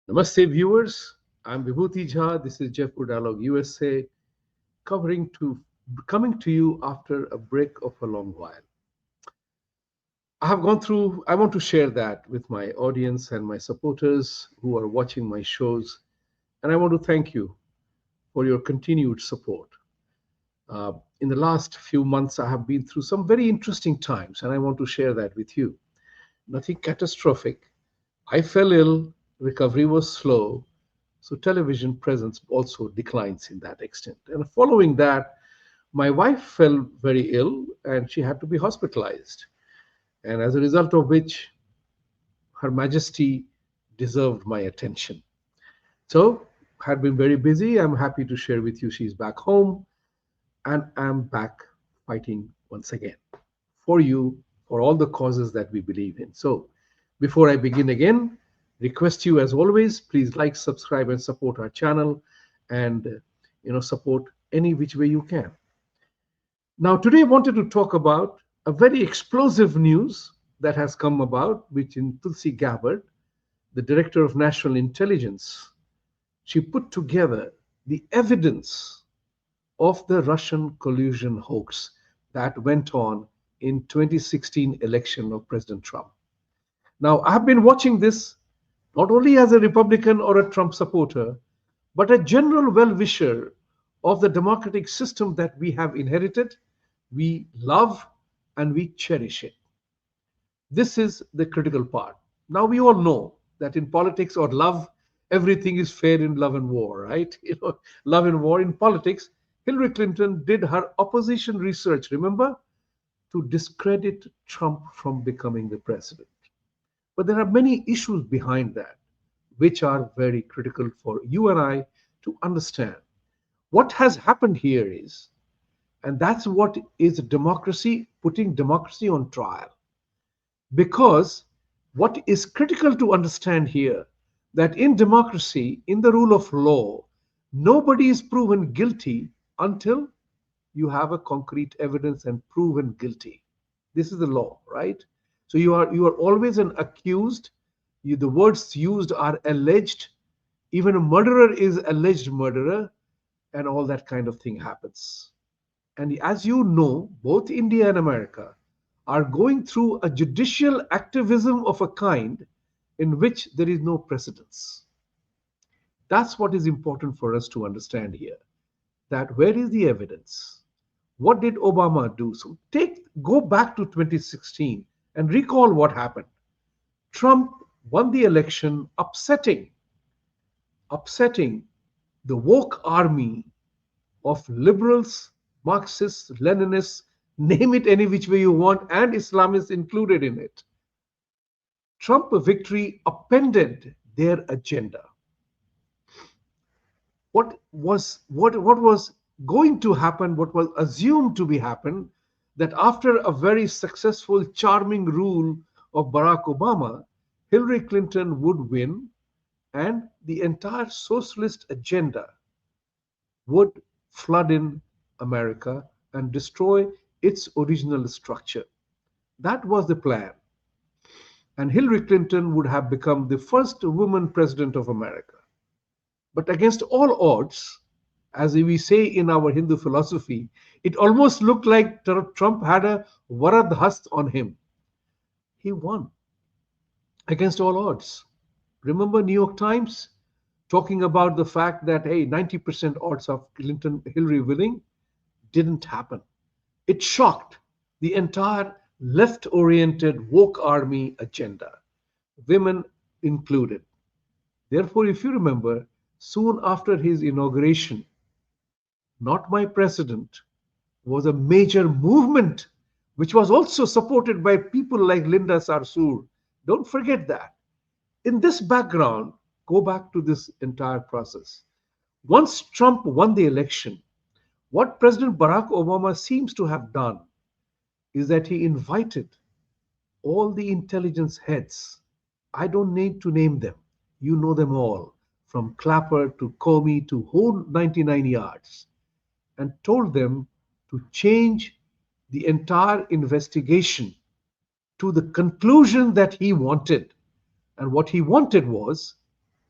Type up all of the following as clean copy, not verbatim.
Namaste, viewers. I'm Vibhuti Jha. This is Jaipur Dialogue USA, coming to you after a break of a long while. I want to share that with my audience and my supporters who are watching my shows, and I want to thank you for your continued support. In the last few months, I have been through some very interesting times, and I want to share that with you. Nothing catastrophic. I fell ill, recovery was slow, so television presence also declines in that extent. And following that, my wife fell very ill and she had to be hospitalized. And as a result of which, Her Majesty deserved my attention. So, had been very busy. I'm happy to share with you she's back home and I'm back fighting once again for you, for all the causes that we believe in. So, before I begin again, request you as always, please like, subscribe, and support our channel, and support any which way you can. Now, today I wanted to talk about a very explosive news that has come about, which in Tulsi Gabbard, the Director of National Intelligence, she put together the evidence of the Russian collusion hoax that went on in 2016 election of President Trump. Now, I've been watching this not only as a Republican or a Trump supporter, but a general well-wisher of the democratic system that we have inherited, we love, and we cherish it. This is the critical part. Now, we all know that in politics or love, everything is fair in love and war, right? Love and war in politics. Hillary Clinton did her opposition research, remember, to discredit Trump from becoming the president. But there are many issues behind that, which are very critical for you and I to understand. What has happened here is, and that's what is democracy, putting democracy on trial. Because what is critical to understand here, that in democracy, in the rule of law, nobody is proven guilty until you have a concrete evidence and proven guilty. This is the law, right? So you are always an accused. The words used are alleged. Even a murderer is alleged murderer, and all that kind of thing happens. And as you know, both India and America are going through a judicial activism of a kind in which there is no precedence. That's what is important for us to understand here. That where is the evidence? What did Obama do? So go back to 2016 and recall what happened. Trump won the election, upsetting the woke army of liberals, Marxists, Leninists, name it any which way you want, and Islamists included in it. Trump victory upended their agenda. What was going to happen, what was assumed to be happen, that after a very successful, charming rule of Barack Obama, Hillary Clinton would win and the entire socialist agenda would flood in America and destroy its original structure. That was the plan. And Hillary Clinton would have become the first woman president of America. But against all odds, as we say in our Hindu philosophy, it almost looked like Trump had a Varad Hast on him. He won against all odds. Remember New York Times talking about the fact that, hey, 90% odds of Hillary winning? Didn't happen. It shocked the entire left-oriented woke army agenda, women included. Therefore, if you remember, soon after his inauguration, Not My President was a major movement which was also supported by people like Linda Sarsour. Don't forget that. In this background, go back to this entire process. Once Trump won the election, what President Barack Obama seems to have done is that he invited all the intelligence heads. I don't need to name them. You know them all, from Clapper to Comey to whole 99 yards, and told them to change the entire investigation to the conclusion that he wanted. And what he wanted was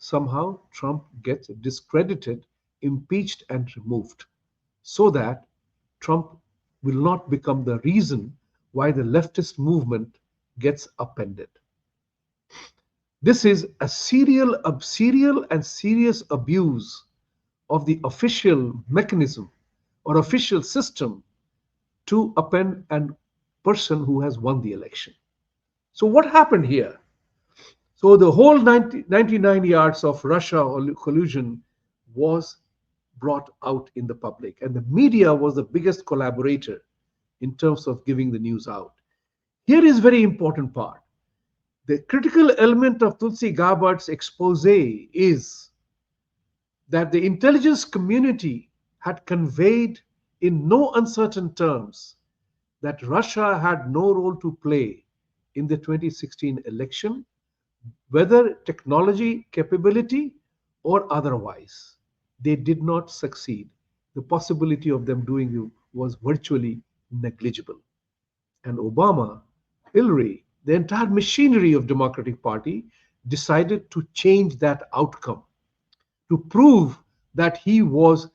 somehow Trump gets discredited, impeached, and removed so that Trump will not become the reason why the leftist movement gets upended. This is serial and serious abuse of the official mechanism or official system to append a person who has won the election. So what happened here? So the whole 99 yards of Russia collusion was brought out in the public, and the media was the biggest collaborator in terms of giving the news out. Here is very important part. The critical element of Tulsi Gabbard's expose is that the intelligence community had conveyed in no uncertain terms that Russia had no role to play in the 2016 election, whether technology capability or otherwise. They did not succeed. The possibility of them doing it was virtually negligible. And Obama, Hillary, the entire machinery of Democratic Party decided to change that outcome to prove that he was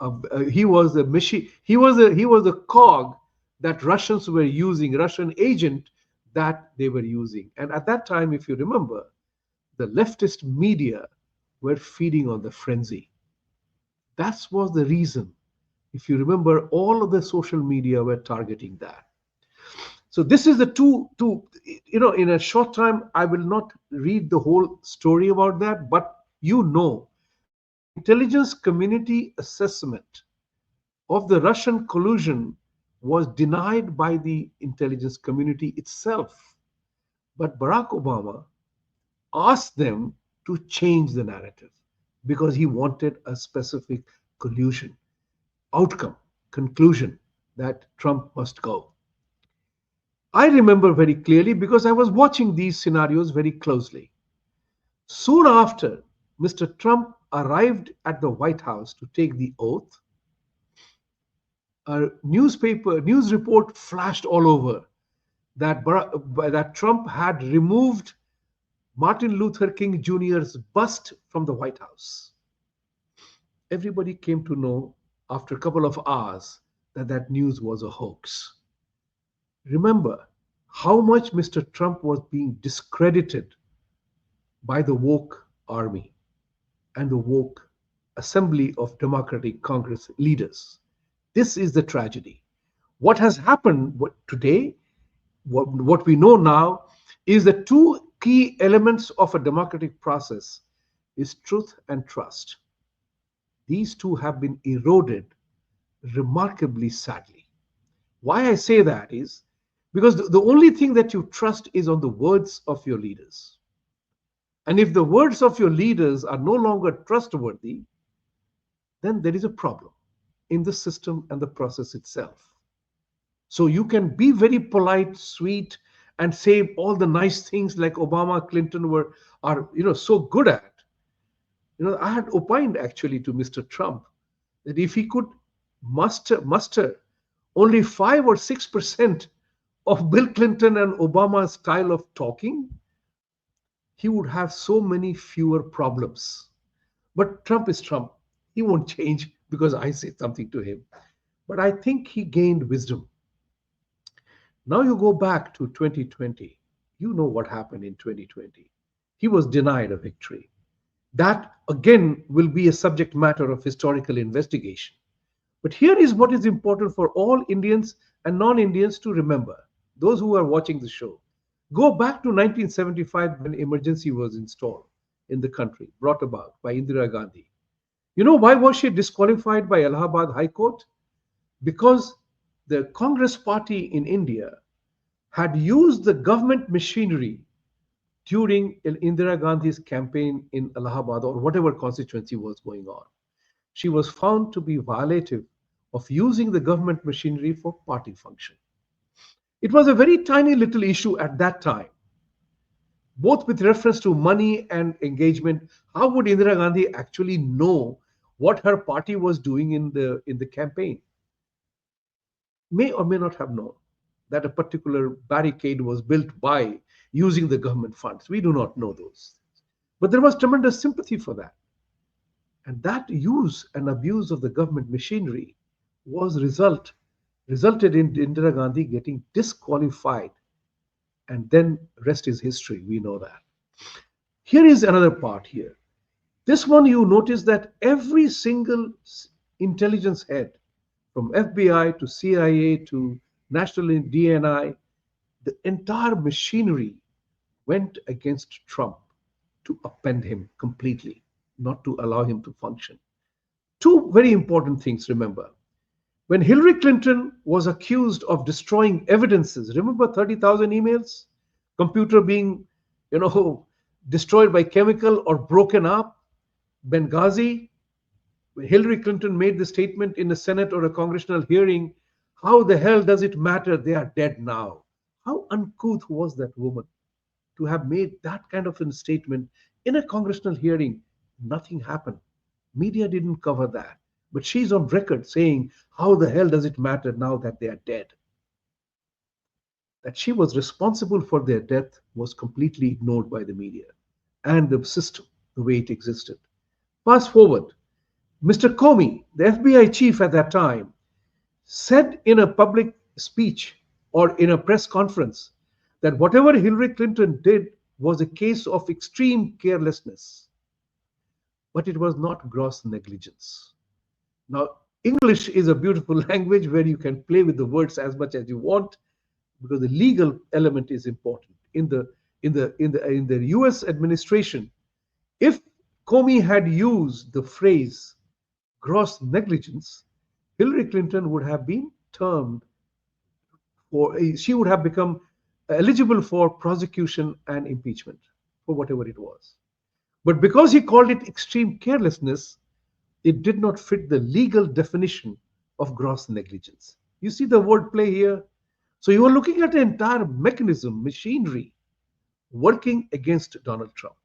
a machine, he was a cog that Russians were using, Russian agent that they were using. And at that time, if you remember, the leftist media were feeding on the frenzy. That was the reason. If you remember, all of the social media were targeting that. So this is the two. In a short time, I will not read the whole story about that, but that the intelligence community assessment of the Russian collusion was denied by the intelligence community itself. But Barack Obama asked them to change the narrative because he wanted a specific collusion outcome, conclusion that Trump must go. I remember very clearly because I was watching these scenarios very closely. Soon after Mr. Trump arrived at the White House to take the oath, a news report flashed all over that Trump had removed Martin Luther King Jr.'s bust from the White House. Everybody came to know after a couple of hours that that news was a hoax. Remember how much Mr. Trump was being discredited by the woke army and the woke assembly of Democratic Congress leaders. This is the tragedy. What has happened today, what we know now, is the two key elements of a democratic process is truth and trust. These two have been eroded remarkably sadly. Why I say that is because the only thing that you trust is on the words of your leaders. And if the words of your leaders are no longer trustworthy, then there is a problem in the system and the process itself. So you can be very polite, sweet, and say all the nice things like Obama, Clinton are so good at. I had opined actually to Mr. Trump that if he could muster only 5 or 6% of Bill Clinton and Obama's style of talking, he would have so many fewer problems. But Trump is Trump. He won't change because I say something to him. But I think he gained wisdom. Now you go back to 2020. You know what happened in 2020. He was denied a victory. That again will be a subject matter of historical investigation. But here is what is important for all Indians and non-Indians to remember, those who are watching the show. Go back to 1975 when emergency was installed in the country, brought about by Indira Gandhi. You know why was she disqualified by Allahabad High Court? Because the Congress party in India had used the government machinery during Indira Gandhi's campaign in Allahabad or whatever constituency was going on. She was found to be violative of using the government machinery for party function. It was a very tiny little issue at that time, both with reference to money and engagement. How would Indira Gandhi actually know what her party was doing in the campaign? May or may not have known that a particular barricade was built by using the government funds. We do not know those things. But there was tremendous sympathy for that. And that use and abuse of the government machinery was resulted in Indira Gandhi getting disqualified. And then rest is history. We know that. Here is another part here. This one, you notice that every single intelligence head, from FBI to CIA to National DNI, the entire machinery went against Trump to upend him completely, not to allow him to function. Two very important things, remember. When Hillary Clinton was accused of destroying evidences, remember 30,000 emails, computer being, destroyed by chemical or broken up, Benghazi, when Hillary Clinton made the statement in a Senate or a congressional hearing, how the hell does it matter? They are dead now. How uncouth was that woman to have made that kind of a statement in a congressional hearing? Nothing happened. Media didn't cover that. But she's on record saying, how the hell does it matter now that they are dead? That she was responsible for their death was completely ignored by the media and the system, the way it existed. Fast forward, Mr. Comey, the FBI chief at that time, said in a public speech or in a press conference that whatever Hillary Clinton did was a case of extreme carelessness, but it was not gross negligence. Now, English is a beautiful language where you can play with the words as much as you want, because the legal element is important. In the US administration, if Comey had used the phrase gross negligence, Hillary Clinton would have been termed, or she would have become eligible for prosecution and impeachment for whatever it was. But because he called it extreme carelessness, it did not fit the legal definition of gross negligence. You see the wordplay here? So you are looking at an entire mechanism, machinery, working against Donald Trump.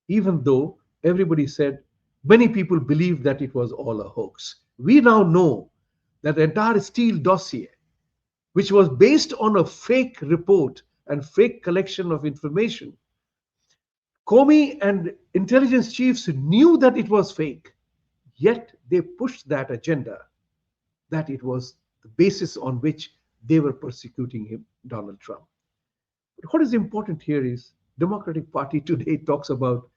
Even though everybody said, many people believed that it was all a hoax. We now know that the entire Steele dossier, which was based on a fake report and fake collection of information, Comey and intelligence chiefs knew that it was fake, yet they pushed that agenda, that it was the basis on which they were persecuting him, Donald Trump. But what is important here is Democratic Party today talks about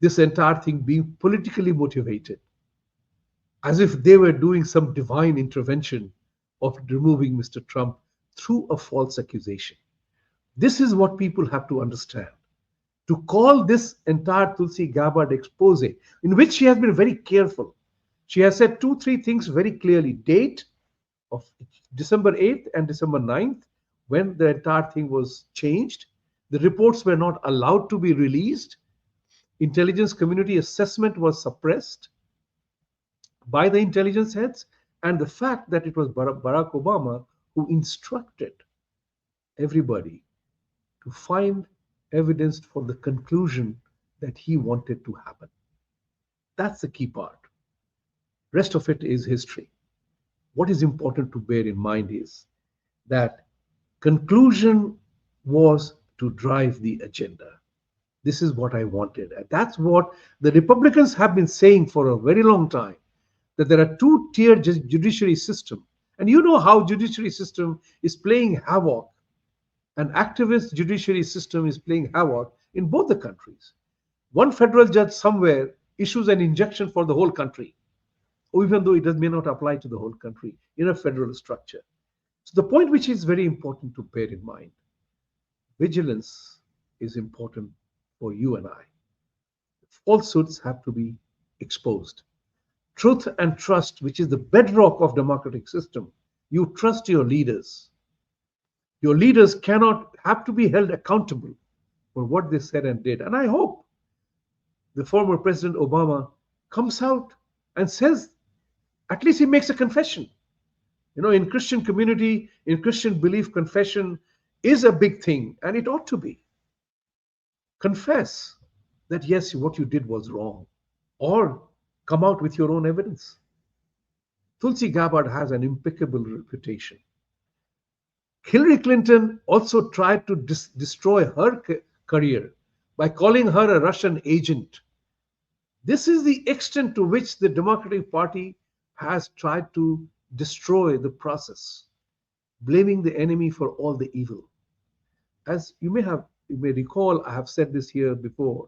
this entire thing being politically motivated, as if they were doing some divine intervention of removing Mr. Trump through a false accusation. This is what people have to understand. To call this entire Tulsi Gabbard expose, in which she has been very careful. She has said 2-3 things very clearly. Date of December 8th and December 9th, when the entire thing was changed. The reports were not allowed to be released. Intelligence community assessment was suppressed by the intelligence heads, and the fact that it was Barack Obama who instructed everybody to find evidence for the conclusion that he wanted to happen. That's the key part. Rest of it is history. What is important to bear in mind is that conclusion was to drive the agenda. This is what I wanted. And that's what the Republicans have been saying for a very long time, that there are two-tier judiciary system. And you know how judiciary system is playing havoc. An activist judiciary system is playing havoc in both the countries. One federal judge somewhere issues an injunction for the whole country, even though it may not apply to the whole country in a federal structure. So the point which is very important to bear in mind, vigilance is important for you and I. Falsehoods have to be exposed. Truth and trust, which is the bedrock of democratic system. You trust your leaders. Your leaders have to be held accountable for what they said and did. And I hope the former President Obama comes out and says, at least he makes a confession. In Christian community, in Christian belief, confession is a big thing, and it ought to be. Confess that, yes, what you did was wrong, or come out with your own evidence. Tulsi Gabbard has an impeccable reputation. Hillary Clinton also tried to destroy her career by calling her a Russian agent. This is the extent to which the Democratic Party has tried to destroy the process, blaming the enemy for all the evil. As you may recall, I have said this here before.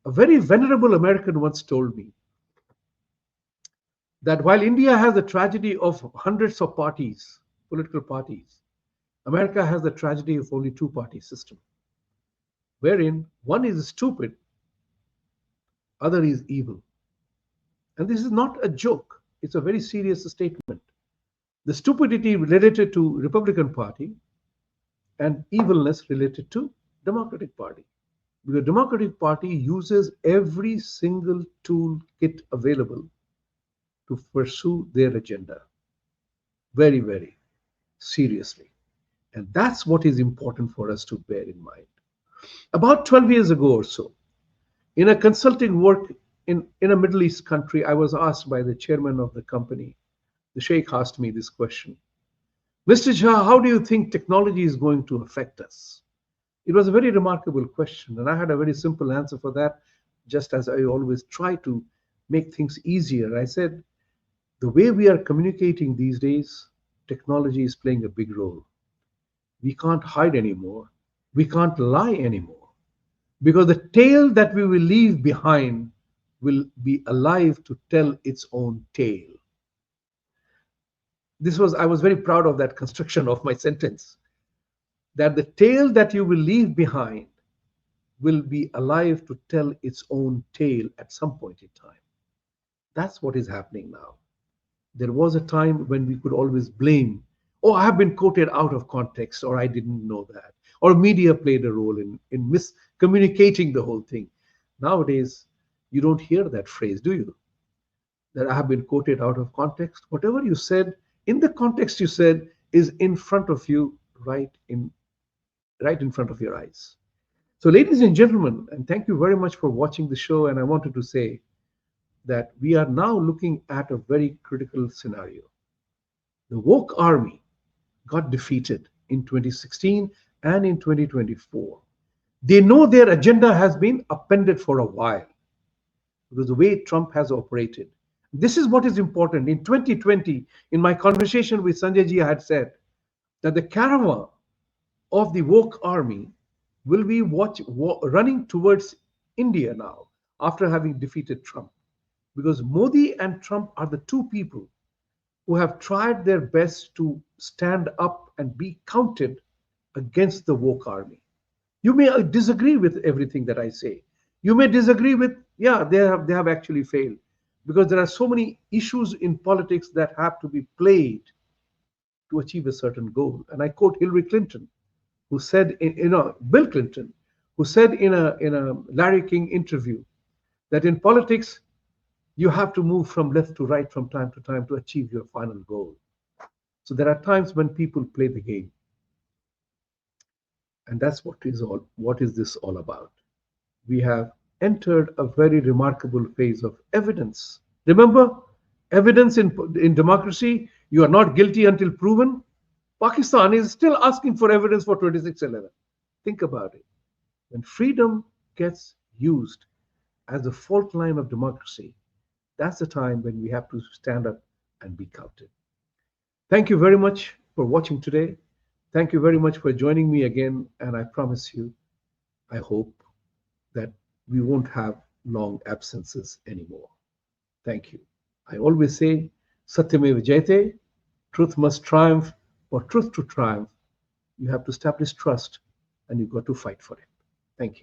A very venerable American once told me that while India has the tragedy of hundreds of parties, political parties, America has the tragedy of only two-party system, wherein one is stupid, other is evil. And this is not a joke. It's a very serious statement. The stupidity related to Republican Party and evilness related to Democratic Party. Because Democratic Party uses every single toolkit available to pursue their agenda very, very seriously. And that's what is important for us to bear in mind. About 12 years ago or so, in a consulting work in a Middle East country, I was asked by the chairman of the company, the Sheikh asked me this question: Mr. Jha, how do you think technology is going to affect us? It was a very remarkable question, and I had a very simple answer for that, just as I always try to make things easier. I said, the way we are communicating these days, technology is playing a big role. We can't hide anymore. We can't lie anymore. Because the tale that we will leave behind will be alive to tell its own tale. I was very proud of that construction of my sentence. That the tale that you will leave behind will be alive to tell its own tale at some point in time. That's what is happening now. There was a time when we could always blame, oh, I have been quoted out of context, or I didn't know that, or media played a role in miscommunicating the whole thing. Nowadays, you don't hear that phrase, do you? That I have been quoted out of context. Whatever you said, in the context you said, is in front of you, right in front of your eyes. So, ladies and gentlemen, and thank you very much for watching the show. And I wanted to say that we are now looking at a very critical scenario. The woke army got defeated in 2016 and in 2024. They know their agenda has been appended for a while because the way Trump has operated. This is what is important. In 2020, in my conversation with Sanjay ji, I had said that the caravan of the woke army will be running towards India now after having defeated Trump. Because Modi and Trump are the two people who have tried their best to stand up and be counted against the woke army. You may disagree with everything that I say. You may disagree with, yeah, they have actually failed. Because there are so many issues in politics that have to be played to achieve a certain goal. And I quote Hillary Clinton, who said, Bill Clinton, who said in a Larry King interview that in politics, you have to move from left to right from time to time to achieve your final goal. So there are times when people play the game. And that's what is this all about? We have entered a very remarkable phase of evidence. Remember, evidence in democracy, you are not guilty until proven. Pakistan is still asking for evidence for 2611. Think about it. When freedom gets used as the fault line of democracy, that's the time when we have to stand up and be counted. Thank you very much for watching today. Thank you very much for joining me again. And I promise you, I hope that we won't have long absences anymore. Thank you. I always say, Satyamev Jayate, truth must triumph. For truth to triumph, you have to establish trust and you've got to fight for it. Thank you.